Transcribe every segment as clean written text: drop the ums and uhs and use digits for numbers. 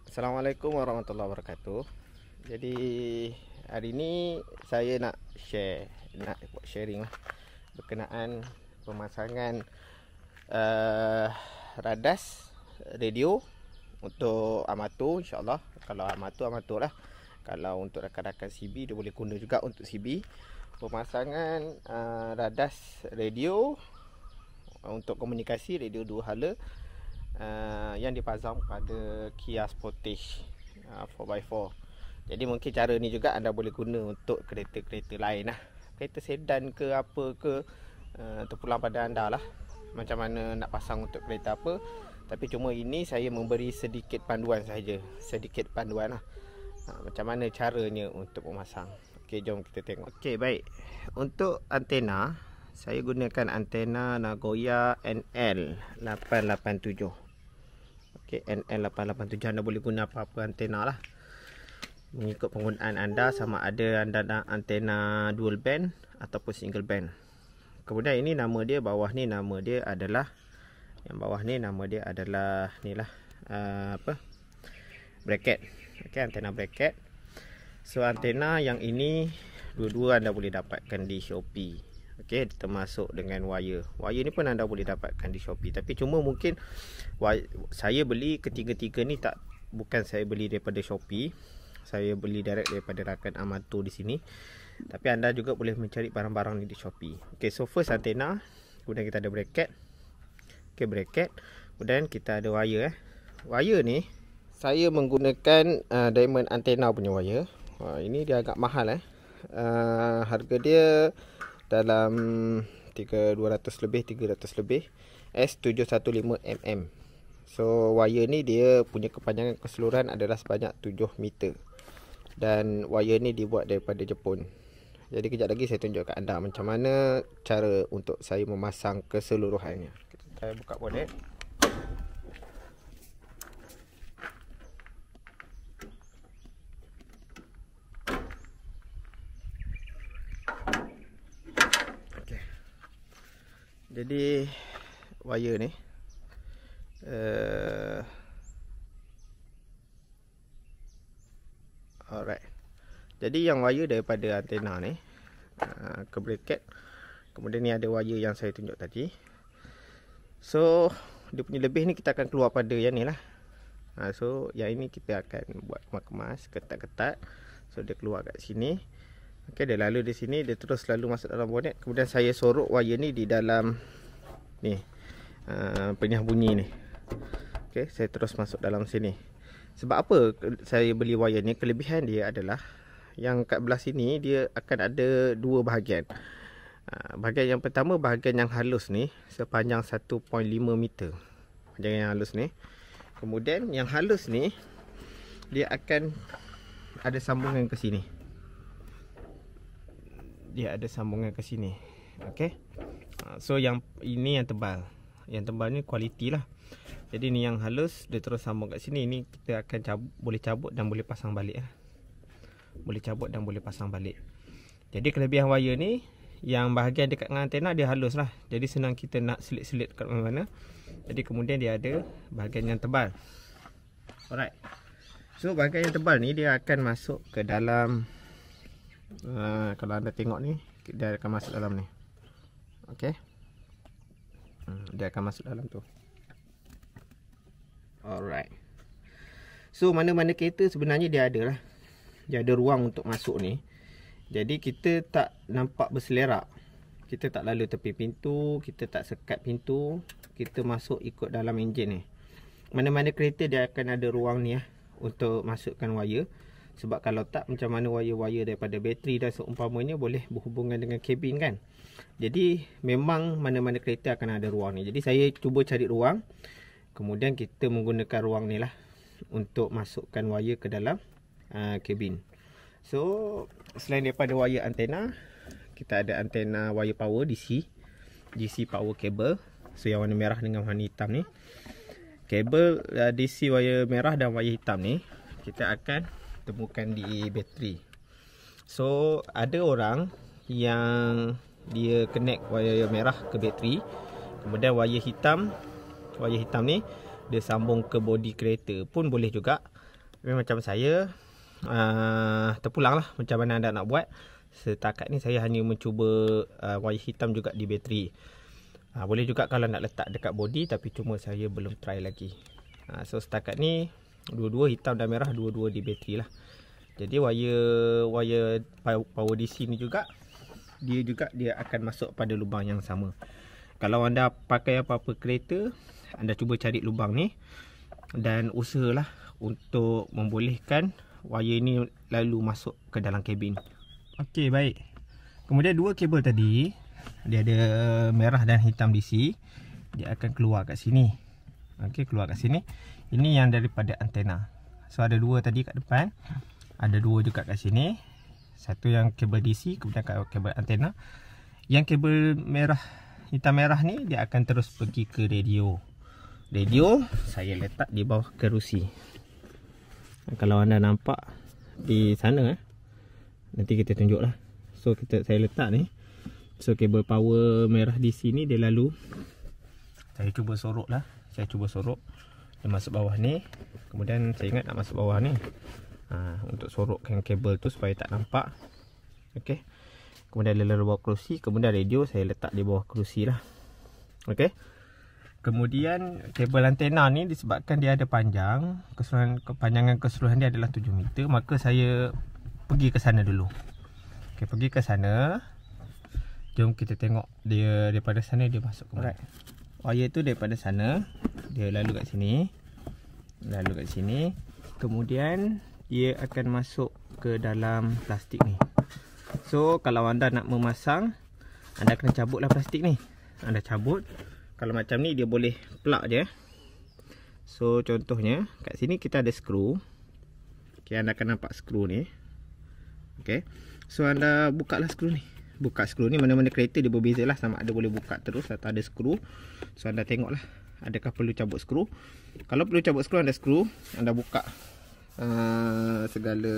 Assalamualaikum warahmatullahi wabarakatuh. Jadi hari ini saya nak buat sharing lah berkenaan pemasangan radas radio untuk amatur, insyaAllah. Kalau amatur lah. Kalau untuk rakan-rakan CB dia boleh guna juga untuk CB. Pemasangan radas radio untuk komunikasi, radio dua hala, yang dipasang pada Kia Sportage 4x4. Jadi mungkin cara ni juga anda boleh guna untuk kereta-kereta lain lah, kereta sedan ke apa ke, terpulang pada anda lah macam mana nak pasang untuk kereta apa. Tapi cuma ini saya memberi sedikit panduan saja, lah, macam mana caranya untuk memasang. Okey, jom kita tengok. Okey, baik. Untuk antena, saya gunakan antena Nagoya NL887. Okay, NL887 anda boleh guna apa-apa antena lah, mengikut penggunaan anda, sama ada anda nak antena dual band ataupun single band. Kemudian ini nama dia, bawah ni nama dia adalah, yang bawah ni nama dia adalah ni lah, bracket. Okay, antena bracket. So antena yang ini dua-dua anda boleh dapatkan di Shopee. Okey, termasuk dengan wire. Wire ni pun anda boleh dapatkan di Shopee. Tapi cuma mungkin saya beli ketiga-tiga ni bukan saya beli daripada Shopee. Saya beli direct daripada rakan amatur di sini. Tapi anda juga boleh mencari barang-barang ni di Shopee. Okey, so first antena, kemudian kita ada bracket. Okey, bracket. Kemudian kita ada wire. Wire ni saya menggunakan diamond antena punya wire. Ini dia agak mahal harga dia dalam 200 lebih, 300 lebih, S715mm. So wire ni dia punya kepanjangan keseluruhan adalah sebanyak 7 meter. Dan wire ni dibuat daripada Jepun. Jadi kejap lagi saya tunjuk kat anda macam mana cara untuk saya memasang keseluruhannya. Saya buka bonet. Jadi wire ni alright. Jadi yang wire daripada antena ni ke bracket. Kemudian ni ada wire yang saya tunjuk tadi. So dia punya lebih ni kita akan keluar pada yang ni lah. So yang ini kita akan buat kemas-kemas, ketat-ketat. So dia keluar kat sini. Okey, dia lalu di sini, dia terus lalu masuk dalam bonet. Kemudian saya sorok wire ni di dalam ni, penyah bunyi ni. Okey, saya terus masuk dalam sini. Sebab apa saya beli wire ni? Kelebihan dia adalah yang kat belah sini dia akan ada dua bahagian. Bahagian yang pertama, bahagian yang halus ni sepanjang 1.5 meter. Bahagian yang halus ni. Kemudian yang halus ni dia akan ada sambungan ke sini. Dia ada sambungan ke sini. Okey. So yang ini yang tebal. Yang tebal ni kualiti lah. Jadi ni yang halus, dia terus sambung kat sini. Ini kita akan boleh cabut dan boleh pasang balik lah. Boleh cabut dan boleh pasang balik. Jadi kelebihan wire ni, yang bahagian dekat dengan antena dia halus lah. Jadi senang kita nak selit-selit kat mana-mana. Jadi kemudian dia ada bahagian yang tebal. Alright. So bahagian yang tebal ni dia akan masuk ke dalam, kalau anda tengok ni, dia akan masuk dalam ni. Okey. Dia akan masuk dalam tu. Alright. So mana-mana kereta sebenarnya dia ada lah. Dia ada ruang untuk masuk ni. Jadi kita tak nampak berselerak. Kita tak lalu tepi pintu, kita tak sekat pintu, kita masuk ikut dalam enjin ni. Mana-mana kereta dia akan ada ruang ni untuk masukkan wire. Sebab kalau tak, macam mana wire-wire daripada bateri dan seumpamanya boleh berhubungan dengan kabin kan. Jadi memang mana-mana kereta akan ada ruang ni. Jadi saya cuba cari ruang. Kemudian kita menggunakan ruang ni lah untuk masukkan wire ke dalam kabin. So selain daripada wire antena, kita ada antena wire power DC power cable. So yang warna merah dengan warna hitam ni, kabel DC wire merah dan wire hitam ni kita akan temukan di bateri. So ada orang yang dia connect wire merah ke bateri, kemudian wire hitam ni dia sambung ke bodi kereta pun boleh juga. Tapi macam saya terpulang lah macam mana anda nak buat. Setakat ni saya hanya mencuba wire hitam juga di bateri. Boleh juga kalau nak letak dekat body, tapi cuma saya belum try lagi. So setakat ni dua-dua hitam dan merah, dua-dua di bateri lah. Jadi wire power DC ni juga dia akan masuk pada lubang yang sama. Kalau anda pakai apa-apa kereta, anda cuba cari lubang ni dan usahalah untuk membolehkan wire ni lalu masuk ke dalam kabin. Okey, baik. Kemudian dua kabel tadi, dia ada merah dan hitam DC. Dia akan keluar kat sini. Okey, keluar kat sini. Ini yang daripada antena. So ada dua tadi kat depan. Ada dua juga kat sini. Satu yang kabel DC, kemudian kabel antena. Yang kabel merah, hitam merah ni dia akan terus pergi ke radio. Radio saya letak di bawah kerusi. Kalau anda nampak di sana, nanti kita tunjuklah. So saya letak ni. So kabel power merah di sini dia lalu. Saya cuba sorok lah. Saya cuba sorok. Dia masuk bawah ni. Kemudian saya ingat nak masuk bawah ni. Untuk sorokkan kabel tu supaya tak nampak. Okey. Kemudian dia lalu bawah kerusi. Kemudian radio saya letak di bawah kerusi lah. Okey. Kemudian kabel antena ni disebabkan dia ada panjang, kepanjangan keseluruhan dia adalah 7 meter, maka saya pergi ke sana dulu. Okey, pergi ke sana. Jom kita tengok dia daripada sana dia masuk ke mana. Wire tu daripada sana, dia lalu kat sini. Lalu kat sini. Kemudian dia akan masuk ke dalam plastik ni. So kalau anda nak memasang, anda kena cabutlah plastik ni. Anda cabut. Kalau macam ni dia boleh plug je. So contohnya kat sini kita ada skru. Okey, anda akan nampak skru ni. Okey. So anda buka lah skru ni. Buka skru ni, mana-mana kereta dia berbeza lah, sama ada boleh buka terus atau ada skru. So anda tengok lah adakah perlu cabut skru. Kalau perlu cabut skru, anda skru, anda buka segala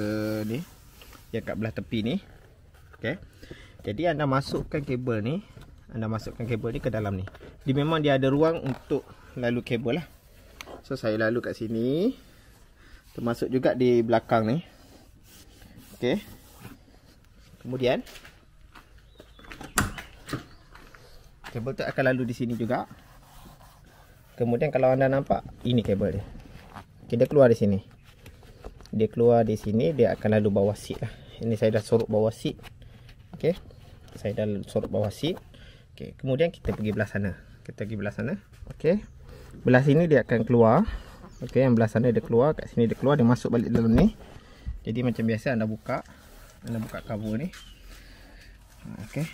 ni yang kat belah tepi ni. Okey. Jadi anda masukkan kabel ni. Anda masukkan kabel ni ke dalam ni. Dia memang dia ada ruang untuk lalu kabel lah. So saya lalu kat sini. Termasuk juga di belakang ni. Okey. Kemudian kabel tu akan lalu di sini juga. Kemudian kalau anda nampak, ini kabel dia. Okay, dia keluar di sini. Dia keluar di sini, dia akan lalu bawah seat lah. Ini saya dah sorok bawah seat. Okey. Saya dah sorok bawah seat. Okey, kemudian kita pergi belah sana. Kita pergi belah sana. Okey. Belah sini dia akan keluar. Okey, yang belah sana dia keluar, kat sini dia keluar, dia masuk balik dalam ni. Jadi macam biasa anda buka cover ni. Okey.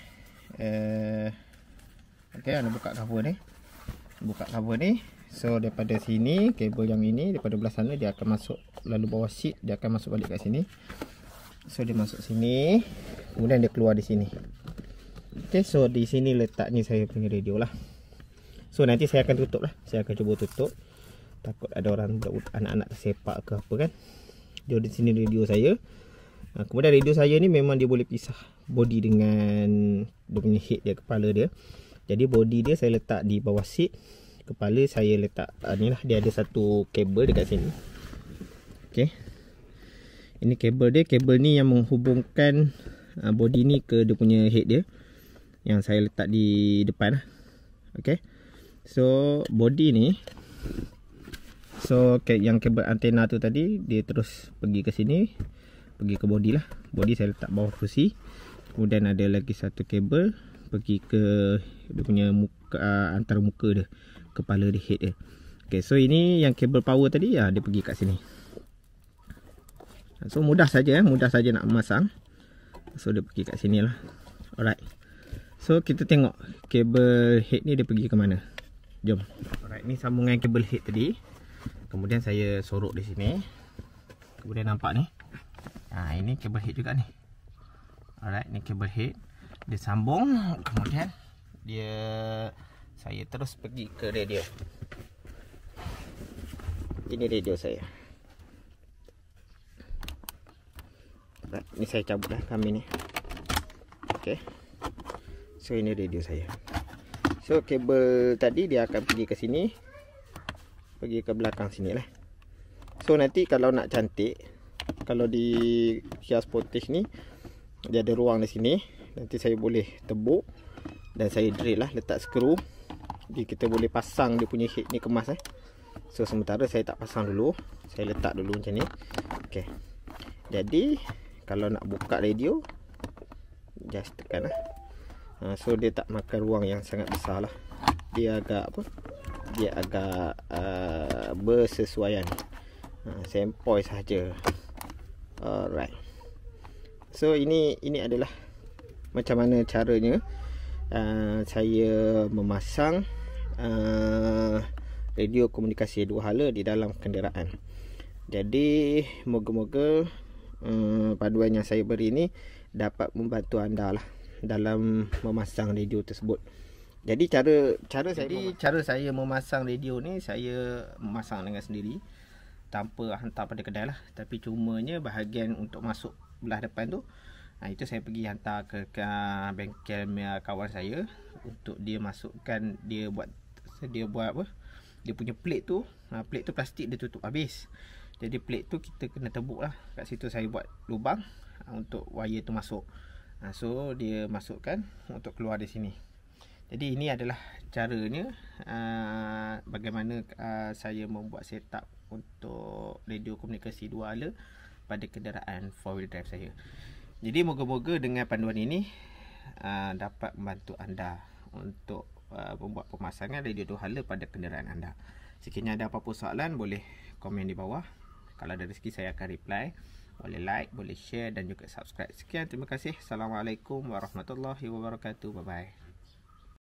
Okey, anda buka cover ni. Buka cover ni. So daripada sini, kabel yang ini daripada belah sana dia akan masuk lalu bawah seat, dia akan masuk balik kat sini. So dia masuk sini, kemudian dia keluar di sini. Okey, so di sini letaknya saya punya radio lah. So nanti saya akan tutup lah. Saya akan cuba tutup. Takut ada orang anak-anak tersepak ke apa kan. Dia di sini radio saya. Kemudian radio saya ni memang dia boleh pisah body dengan dia punya head dia, kepala dia. Jadi body dia saya letak di bawah seat. Kepala saya letak ni lah, dia ada satu kabel dekat sini. Okey. Ini kabel dia, kabel ni yang menghubungkan body ni ke dia punya head dia. Yang saya letak di depan lah. Okey. So body ni, so yang kabel antena tu tadi dia terus pergi ke sini, pergi ke body lah. Body saya letak bawah kerusi. Kemudian ada lagi satu kabel pergi ke dia punya muka, antara muka dia, kepala dia, head dia. Okey, so ini yang kabel power tadi dia pergi kat sini. So mudah saja nak memasang. So dia pergi kat sini lah. Alright. So kita tengok kabel head ni dia pergi ke mana. Jom. Alright, ni sambungan kabel head tadi. Kemudian saya sorok di sini. Kemudian nampak ni. Ini kabel head juga ni. Alright, ni kabel head. Dia sambung, kemudian saya terus pergi ke radio. Ini radio saya. Alright, ni saya cabut dah kami ni. Okey. So ini radio saya. So kabel tadi dia akan pergi ke sini, pergi ke belakang sini lah. So nanti kalau nak cantik, kalau di Kia Sportage ni dia ada ruang di sini, nanti saya boleh tebuk dan saya drill lah, letak skru. Jadi kita boleh pasang dia punya head ni kemas So sementara saya tak pasang dulu, saya letak dulu macam ni. Okey. Jadi kalau nak buka radio, just tekan lah. So dia tak makan ruang yang sangat besar lah. Dia agak apa? Dia agak bersesuaian. Sempoi saja. Alright. So ini adalah macam mana caranya saya memasang radio komunikasi dua hala di dalam kenderaan. Jadi moga-moga panduan yang saya beri ni dapat membantu anda lah dalam memasang radio tersebut. Jadi cara saya memasang radio ni, saya memasang dengan sendiri tanpa hantar pada kedai lah. Tapi cumanya bahagian untuk masuk belah depan tu, itu saya pergi hantar ke bengkel kawan saya untuk dia masukkan, dia buat apa, dia punya plate tu. Plate tu plastik dia tutup habis. Jadi plate tu kita kena tebuk lah. Kat situ saya buat lubang untuk wire tu masuk. So dia masukkan untuk keluar di sini. Jadi ini adalah caranya bagaimana saya membuat setup untuk radio komunikasi dua hala pada kenderaan 4-wheel drive saya. Jadi moga-moga dengan panduan ini dapat membantu anda untuk membuat pemasangan radio dua hala pada kenderaan anda. Sekiranya ada apa-apa soalan, boleh komen di bawah. Kalau ada rezeki saya akan reply. Boleh like, boleh share dan juga subscribe. Sekian, terima kasih. Assalamualaikum warahmatullahi wabarakatuh. Bye bye.